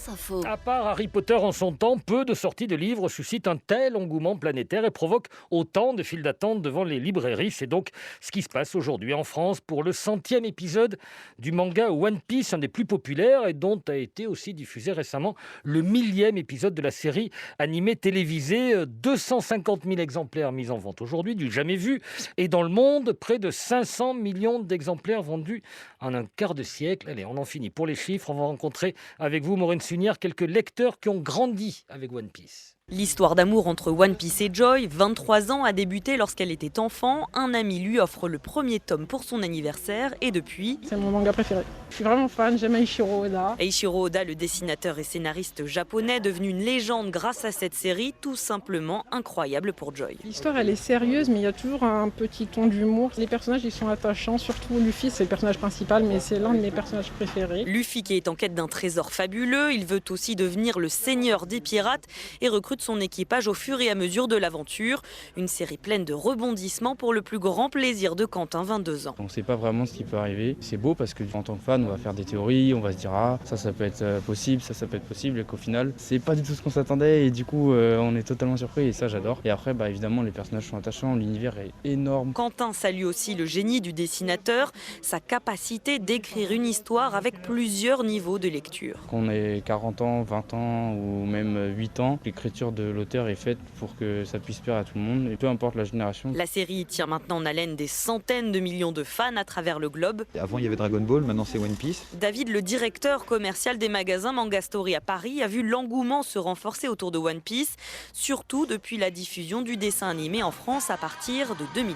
France Info. À part Harry Potter en son temps, peu de sorties de livres suscitent un tel engouement planétaire et provoquent autant de files d'attente devant les librairies. C'est donc ce qui se passe aujourd'hui en France pour le 100e épisode du manga One Piece, un des plus populaires et dont a été aussi diffusé récemment le 1000e épisode de la série animée télévisée. 250 000 exemplaires mis en vente aujourd'hui, du jamais vu. Et dans le monde, près de 500 millions d'exemplaires vendus en un quart de siècle. Allez, on en finit pour les chiffres. On va rencontrer avec vous, Maureen Sunière, quelques lecteurs qui ont grandi avec One Piece. L'histoire d'amour entre One Piece et Joy, 23 ans, a débuté lorsqu'elle était enfant. Un ami lui offre le premier tome pour son anniversaire et depuis... C'est mon manga préféré. Je suis vraiment fan, j'aime Eiichiro Oda. Eiichiro Oda, le dessinateur et scénariste japonais, devenu une légende grâce à cette série, tout simplement incroyable pour Joy. L'histoire, elle est sérieuse, mais il y a toujours un petit ton d'humour. Les personnages, ils sont attachants, surtout Luffy, c'est le personnage principal, mais c'est l'un de mes personnages préférés. Luffy qui est en quête d'un trésor fabuleux, il veut aussi devenir le seigneur des pirates et recrute son équipage au fur et à mesure de l'aventure. Une série pleine de rebondissements pour le plus grand plaisir de Quentin, 22 ans. On ne sait pas vraiment ce qui peut arriver. C'est beau parce que en tant que fan, on va faire des théories, on va se dire ça peut être possible, ça peut être possible, et qu'au final, c'est pas du tout ce qu'on s'attendait et du coup, on est totalement surpris et ça j'adore. Et après, évidemment, les personnages sont attachants, l'univers est énorme. Quentin salue aussi le génie du dessinateur, sa capacité d'écrire une histoire avec plusieurs niveaux de lecture. Qu'on ait 40 ans, 20 ans ou même 8 ans, l'écriture de l'auteur est faite pour que ça puisse plaire à tout le monde, et peu importe la génération. La série tire maintenant en haleine des centaines de millions de fans à travers le globe. Avant, il y avait Dragon Ball, maintenant c'est One Piece. David, le directeur commercial des magasins Manga Story à Paris, a vu l'engouement se renforcer autour de One Piece, surtout depuis la diffusion du dessin animé en France à partir de 2008.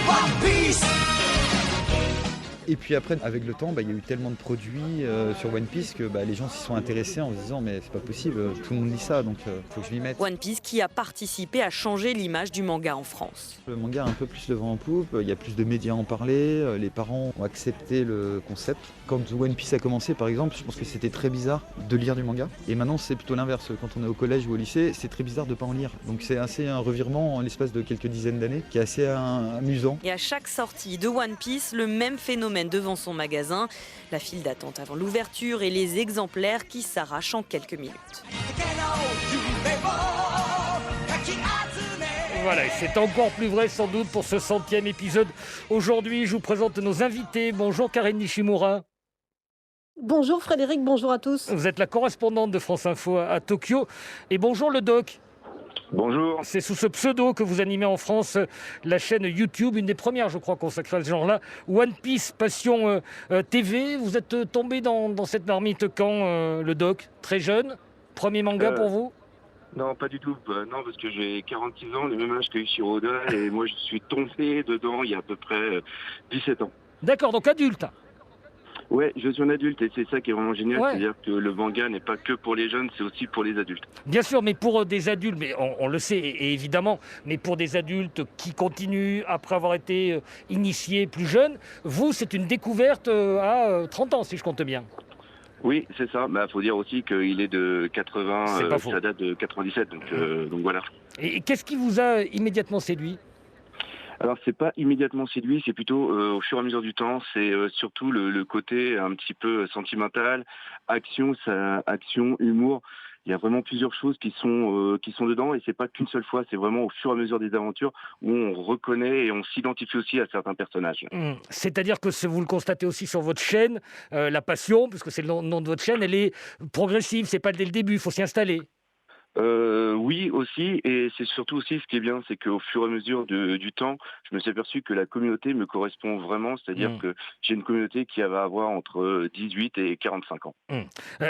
One Piece. Et puis après, avec le temps, il y a eu tellement de produits sur One Piece que les gens s'y sont intéressés en se disant mais c'est pas possible, tout le monde lit ça, donc faut que je m'y mette. One Piece qui a participé à changer l'image du manga en France. Le manga a un peu plus le vent en poupe, il y a plus de médias à en parler, les parents ont accepté le concept. Quand One Piece a commencé par exemple, je pense que c'était très bizarre de lire du manga. Et maintenant c'est plutôt l'inverse, quand on est au collège ou au lycée, c'est très bizarre de pas en lire. Donc c'est assez un revirement en l'espace de quelques dizaines d'années qui est assez amusant. Et à chaque sortie de One Piece, le même phénomène devant son magasin, la file d'attente avant l'ouverture et les exemplaires qui s'arrachent en quelques minutes. Voilà, et c'est encore plus vrai sans doute pour ce 100e épisode. Aujourd'hui, je vous présente nos invités. Bonjour Karine Nishimura. Bonjour Frédéric, bonjour à tous. Vous êtes la correspondante de France Info à Tokyo. Et bonjour le doc. Bonjour. C'est sous ce pseudo que vous animez en France la chaîne YouTube, une des premières, je crois, consacrée à ce genre-là. One Piece Passion TV. Vous êtes tombé dans cette marmite quand, le doc? Très jeune? Premier manga pour vous? Non, pas du tout. Non, parce que j'ai 46 ans, le même âge que Eiichiro Oda, et moi je suis tombé dedans il y a à peu près 17 ans. D'accord, donc adulte. Ouais, je suis un adulte et c'est ça qui est vraiment génial, Ouais. c'est-à-dire que le manga n'est pas que pour les jeunes, c'est aussi pour les adultes. Bien sûr, mais pour des adultes, mais on le sait, et évidemment, mais pour des adultes qui continuent après avoir été initiés plus jeunes, vous, c'est une découverte à 30 ans, si je compte bien. Oui, c'est ça. Faut dire aussi qu'il est de 80, C'est pas faux. ça date de 97, donc voilà. Et qu'est-ce qui vous a immédiatement séduit? Alors c'est pas immédiatement séduit, c'est plutôt au fur et à mesure du temps, c'est surtout le côté un petit peu sentimental, action, humour. Il y a vraiment plusieurs choses qui sont dedans et c'est pas qu'une seule fois, c'est vraiment au fur et à mesure des aventures où on reconnaît et on s'identifie aussi à certains personnages. C'est-à-dire que vous le constatez aussi sur votre chaîne, la passion, puisque c'est le nom de votre chaîne, elle est progressive, c'est pas dès le début, il faut s'y installer. Oui aussi, et c'est surtout aussi ce qui est bien, c'est qu'au fur et à mesure du temps, je me suis aperçu que la communauté me correspond vraiment, c'est-à-dire que j'ai une communauté qui va avoir entre 18 et 45 ans.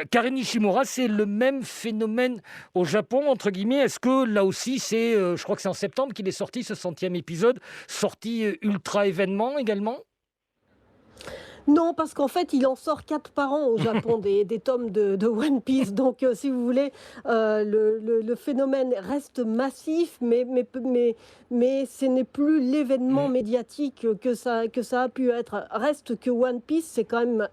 Karine Nishimura, c'est le même phénomène au Japon, entre guillemets. Est-ce que là aussi, je crois que c'est en septembre qu'il est sorti ce 100e épisode, sorti ultra événement également? Non, parce qu'en fait, il en sort 4 par an au Japon, des tomes de One Piece. Donc, si vous voulez, le phénomène reste massif, mais ce n'est plus l'événement médiatique que ça a pu être. Reste que One Piece, c'est quand même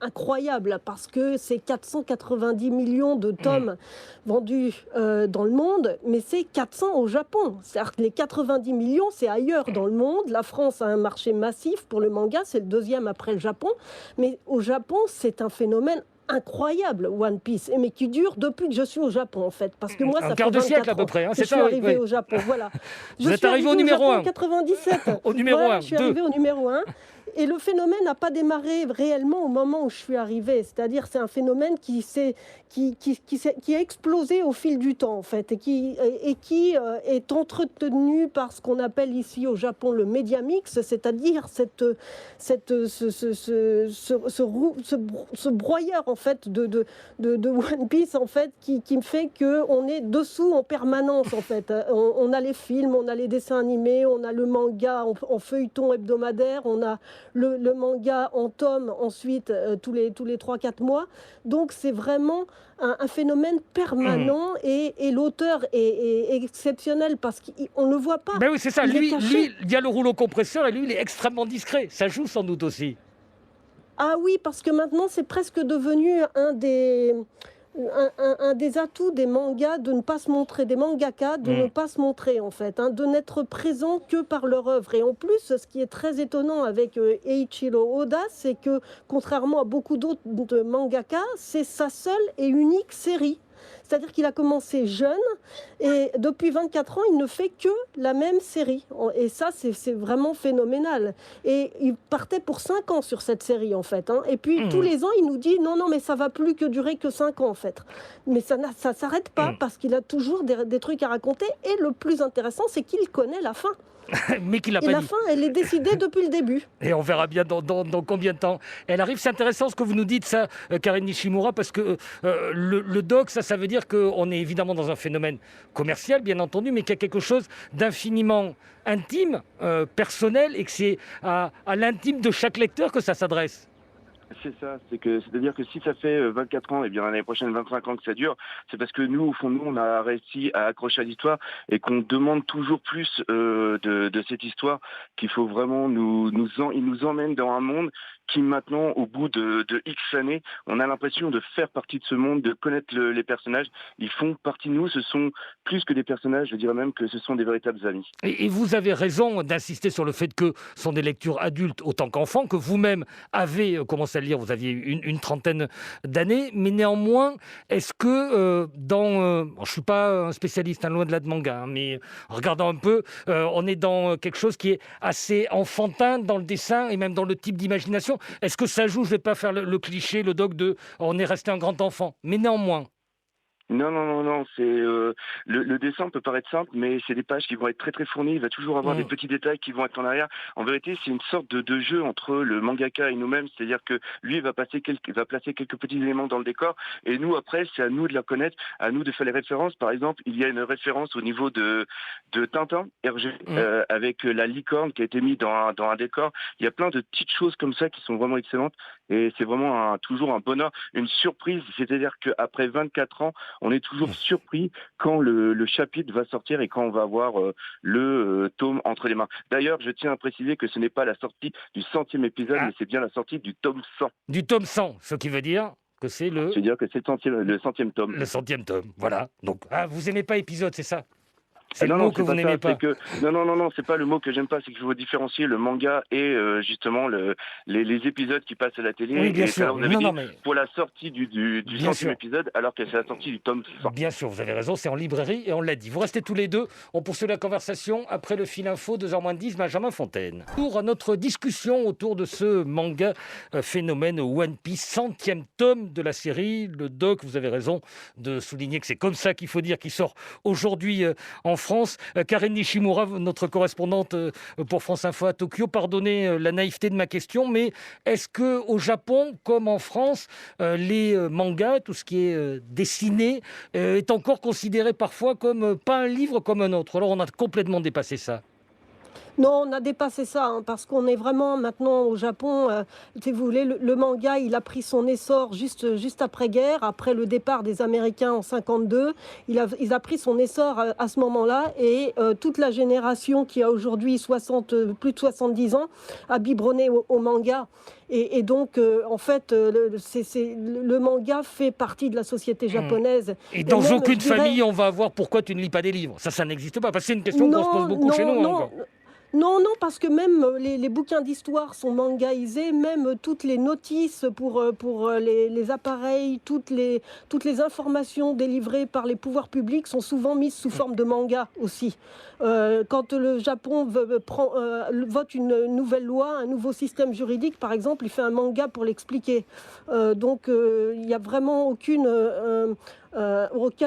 incroyable, parce que c'est 490 millions de tomes vendus dans le monde, mais c'est 400 au Japon. C'est-à-dire que les 90 millions, c'est ailleurs dans le monde. La France a un marché massif pour le manga, c'est le deuxième après le Japon. Mais au Japon, c'est un phénomène incroyable, One Piece, mais qui dure depuis que je suis au Japon, en fait. Parce que moi, ça Un fait quart de 24 siècle à peu ans près, hein, que c'est je suis ça, oui, arrivée oui. au Japon, voilà. Vous êtes arrivé au numéro Japon 1. en 97. Au numéro Voilà, 1, je suis 2. arrivée au numéro 1. Et le phénomène n'a pas démarré réellement au moment où je suis arrivée. C'est-à-dire c'est un phénomène qui a explosé au fil du temps, en fait, et qui est entretenu par ce qu'on appelle ici au Japon le média mix, c'est-à-dire ce broyeur, en fait, de One Piece, en fait, qui me fait qu'on est dessous en permanence, en fait. On a les films, on a les dessins animés, on a le manga en feuilleton hebdomadaire, on a le manga en tome ensuite tous les 3-4 mois. Donc c'est vraiment un phénomène permanent et l'auteur est exceptionnel parce qu'on ne le voit pas. Ben oui, c'est ça. Il est Lui, caché. il y a le rouleau compresseur et lui, il est extrêmement discret. Ça joue sans doute aussi. Ah oui, parce que maintenant c'est presque devenu un des atouts des mangas de ne pas se montrer, des mangakas de ne pas se montrer, en fait, de n'être présent que par leur œuvre. Et en plus, ce qui est très étonnant avec Eiichiro Oda, c'est que contrairement à beaucoup d'autres mangakas, c'est sa seule et unique série. C'est-à-dire qu'il a commencé jeune et depuis 24 ans, il ne fait que la même série. Et ça, c'est vraiment phénoménal. Et il partait pour 5 ans sur cette série, en fait. Et puis, tous les ans, il nous dit non, mais ça va plus que durer que 5 ans, en fait. Mais ça ne s'arrête pas parce qu'il a toujours des trucs à raconter. Et le plus intéressant, c'est qu'il connaît la fin. Mais qu'il n'a Et pas la dit. fin, elle est décidée depuis le début. Et on verra bien dans combien de temps elle arrive. C'est intéressant ce que vous nous dites, ça, Karine Nishimura, parce que le doc, ça veut dire qu'on est évidemment dans un phénomène commercial, bien entendu, mais qu'il y a quelque chose d'infiniment intime, personnel, et que c'est à l'intime de chaque lecteur que ça s'adresse. C'est ça, c'est-à-dire que si ça fait 24 ans et bien l'année prochaine 25 ans que ça dure, c'est parce que nous, au fond de nous, on a réussi à accrocher à l'histoire et qu'on demande toujours plus de cette histoire, qu'il faut vraiment il nous emmène dans un monde qui maintenant, au bout de X années, on a l'impression de faire partie de ce monde, de connaître les personnages. Ils font partie de nous, ce sont plus que des personnages, je dirais même que ce sont des véritables amis. Et vous avez raison d'insister sur le fait que ce sont des lectures adultes autant qu'enfants, que vous-même avez commencé à lire, vous aviez une trentaine d'années, mais néanmoins, est-ce que je ne suis pas un spécialiste, loin de là de manga, mais en regardant un peu, on est dans quelque chose qui est assez enfantin dans le dessin et même dans le type d'imagination. Est-ce que ça joue, je ne vais pas faire le cliché, le doc de on est resté un grand enfant, mais néanmoins. Non, c'est le dessin peut paraître simple, mais c'est des pages qui vont être très très fournies. Il va toujours avoir des petits détails qui vont être en arrière. En vérité, c'est une sorte de jeu entre le mangaka et nous-mêmes, c'est-à-dire que lui va placer quelques petits éléments dans le décor, et nous après, c'est à nous de la connaître, à nous de faire les références. Par exemple, il y a une référence au niveau de Tintin, Hergé, avec la licorne qui a été mise dans un décor. Il y a plein de petites choses comme ça qui sont vraiment excellentes, et c'est vraiment toujours un bonheur, une surprise. C'est-à-dire qu'après 24 ans, on est toujours surpris quand le chapitre va sortir et quand on va avoir le tome entre les mains. D'ailleurs, je tiens à préciser que ce n'est pas la sortie du 100e épisode, mais c'est bien la sortie du tome 100. Du tome 100, ce qui veut dire que c'est le... C'est-à-dire que c'est le 100e tome. Le 100e tome, voilà. Donc, vous n'aimez pas épisode, c'est ça? C'est le non, mot que vous n'aimez pas. Non, c'est pas le mot que j'aime pas, c'est que je veux différencier le manga et justement les épisodes qui passent à la télé. Oui, bien et sûr. Alors, vous avez mais... pour la sortie du 100e épisode, alors que c'est la sortie du tome 100. Bien sûr, vous avez raison, c'est en librairie et on l'a dit. Vous restez tous les deux, on poursuit la conversation après le fil info, 2h-10, Benjamin Fontaine. Pour notre discussion autour de ce manga phénomène One Piece, 100e tome de la série, le doc, vous avez raison de souligner que c'est comme ça qu'il faut dire, qui sort aujourd'hui en France. Karine Nishimura, notre correspondante pour France Info à Tokyo, pardonnez la naïveté de ma question, mais est-ce qu'au Japon, comme en France, les mangas, tout ce qui est dessiné, est encore considéré parfois comme pas un livre comme un autre? Alors on a complètement dépassé ça. Non, on a dépassé ça, parce qu'on est vraiment maintenant au Japon, si vous voulez, le manga, il a pris son essor juste après-guerre, après le départ des Américains en 52. Il a pris son essor à ce moment-là, et toute la génération qui a aujourd'hui plus de 70 ans a biberonné au manga. Et donc, en fait, le manga fait partie de la société japonaise. Et dans aucune famille, on va avoir pourquoi tu ne lis pas des livres. Ça n'existe pas, parce que c'est une question qu'on se pose beaucoup chez nous. Non, non, parce que même les bouquins d'histoire sont mangaisés, même toutes les notices pour les appareils, toutes les informations délivrées par les pouvoirs publics sont souvent mises sous forme de manga aussi. Quand le Japon vote une nouvelle loi, un nouveau système juridique, par exemple, il fait un manga pour l'expliquer. Donc il n'y a vraiment aucun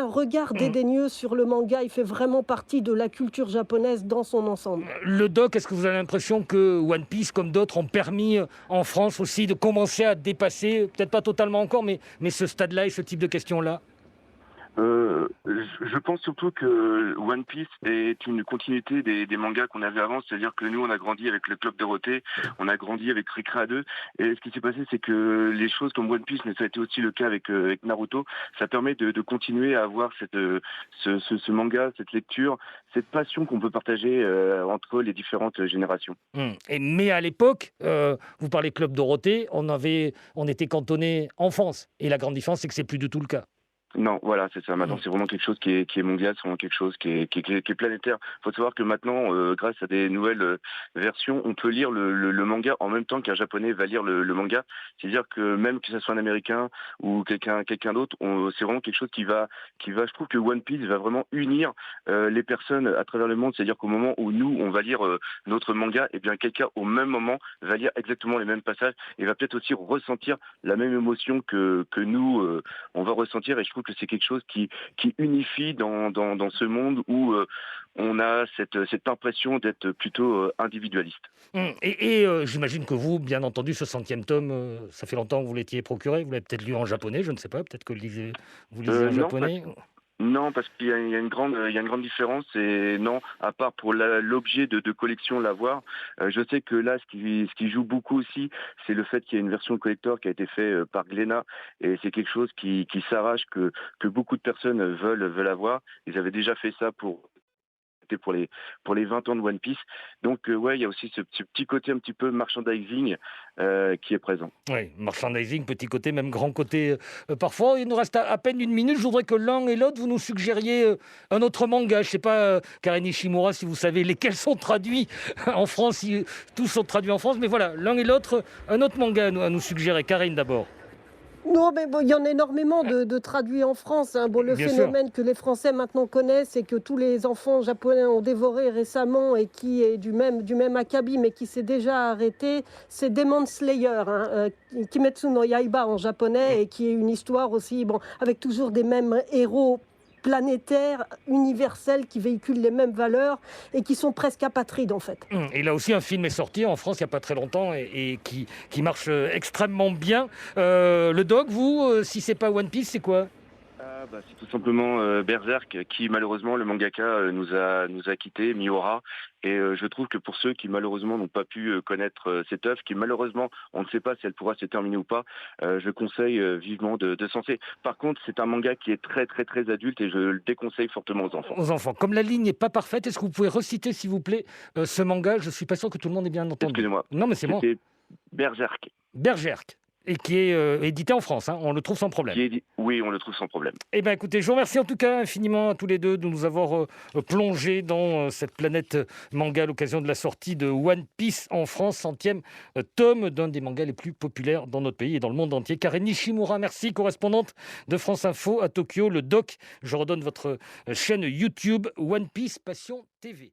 regard dédaigneux sur le manga. Il fait vraiment partie de la culture japonaise dans son ensemble. Le doc, est-ce que vous avez l'impression que One Piece, comme d'autres, ont permis en France aussi de commencer à dépasser, peut-être pas totalement encore, mais ce stade-là et ce type de questions-là? Je pense surtout que One Piece est une continuité des mangas qu'on avait avant, c'est-à-dire que nous on a grandi avec le Club Dorothée, on a grandi avec Recrea 2, et ce qui s'est passé c'est que les choses comme One Piece, mais ça a été aussi le cas avec Naruto, ça permet de continuer à avoir ce manga, cette lecture, cette passion qu'on peut partager entre les différentes générations. Mais à l'époque, vous parlez Club Dorothée, on était cantonné en France, et la grande différence c'est que c'est plus du tout le cas. Non, voilà, c'est ça. Maintenant, c'est vraiment quelque chose qui est mondial, c'est vraiment quelque chose qui est planétaire. Il faut savoir que maintenant, grâce à des nouvelles versions, on peut lire le manga en même temps qu'un Japonais va lire le manga. C'est-à-dire que même que ce soit un Américain ou quelqu'un d'autre, c'est vraiment quelque chose qui va. Je trouve que One Piece va vraiment unir les personnes à travers le monde. C'est-à-dire qu'au moment où nous, on va lire notre manga, et bien quelqu'un au même moment va lire exactement les mêmes passages et va peut-être aussi ressentir la même émotion que nous, on va ressentir. Et je trouve que c'est quelque chose qui unifie dans ce monde où on a cette impression d'être plutôt individualiste. Et j'imagine que vous, bien entendu, ce 100e tome, ça fait longtemps que vous l'étiez procuré, vous l'avez peut-être lu en japonais, je ne sais pas, peut-être que vous lisez en japonais. Non, parce qu'il y a une grande différence, et non, à part pour l'objet de collection, l'avoir. Je sais que là, ce qui joue beaucoup aussi, c'est le fait qu'il y a une version collector qui a été faite par Glénat, et c'est quelque chose qui s'arrache, que beaucoup de personnes veulent avoir. Ils avaient déjà fait ça pour les 20 ans de One Piece. Donc ouais, il y a aussi ce petit côté un petit peu merchandising qui est présent. Oui, merchandising, petit côté, même grand côté. Parfois, il nous reste à peine une minute. Je voudrais que l'un et l'autre, vous nous suggériez un autre manga. Je ne sais pas, Karen Nishimura, si vous savez lesquels sont traduits en France. Si tous sont traduits en France. Mais voilà, l'un et l'autre, un autre manga à nous suggérer. Karine, d'abord. Non, mais bon, il y en a énormément de traduits en France. Hein. Bon, le Bien phénomène que les Français maintenant connaissent, c'est que tous les enfants japonais ont dévoré récemment et qui est du même acabit, mais qui s'est déjà arrêté, c'est Demon Slayer, hein, Kimetsu no Yaiba en japonais, et qui est une histoire aussi, bon, avec toujours des mêmes héros planétaires, universels, qui véhiculent les mêmes valeurs et qui sont presque apatrides en fait. Et là aussi, un film est sorti en France il n'y a pas très longtemps et qui marche extrêmement bien. Le dog, vous, si c'est pas One Piece, c'est quoi ? C'est tout simplement Berserk, qui malheureusement, le mangaka nous a quittés, Miura. Et je trouve que pour ceux qui malheureusement n'ont pas pu connaître cette œuvre, qui malheureusement, on ne sait pas si elle pourra se terminer ou pas, je conseille vivement de s'en lancer. Par contre, c'est un manga qui est très très très adulte et je le déconseille fortement aux enfants. Aux enfants. Comme la ligne n'est pas parfaite, est-ce que vous pouvez reciter, s'il vous plaît, ce manga ? Je ne suis pas sûr que tout le monde ait bien entendu. Excusez-moi. Non, mais c'est moi. C'était Berserk. Berserk. Et qui est édité en France, hein. On le trouve sans problème. Oui, on le trouve sans problème. Eh bien écoutez, je vous remercie en tout cas infiniment à tous les deux de nous avoir plongé dans cette planète manga à l'occasion de la sortie de One Piece en France, 100e tome d'un des mangas les plus populaires dans notre pays et dans le monde entier. Karen Nishimura, merci, correspondante de France Info à Tokyo. Le doc, je redonne votre chaîne YouTube One Piece Passion TV.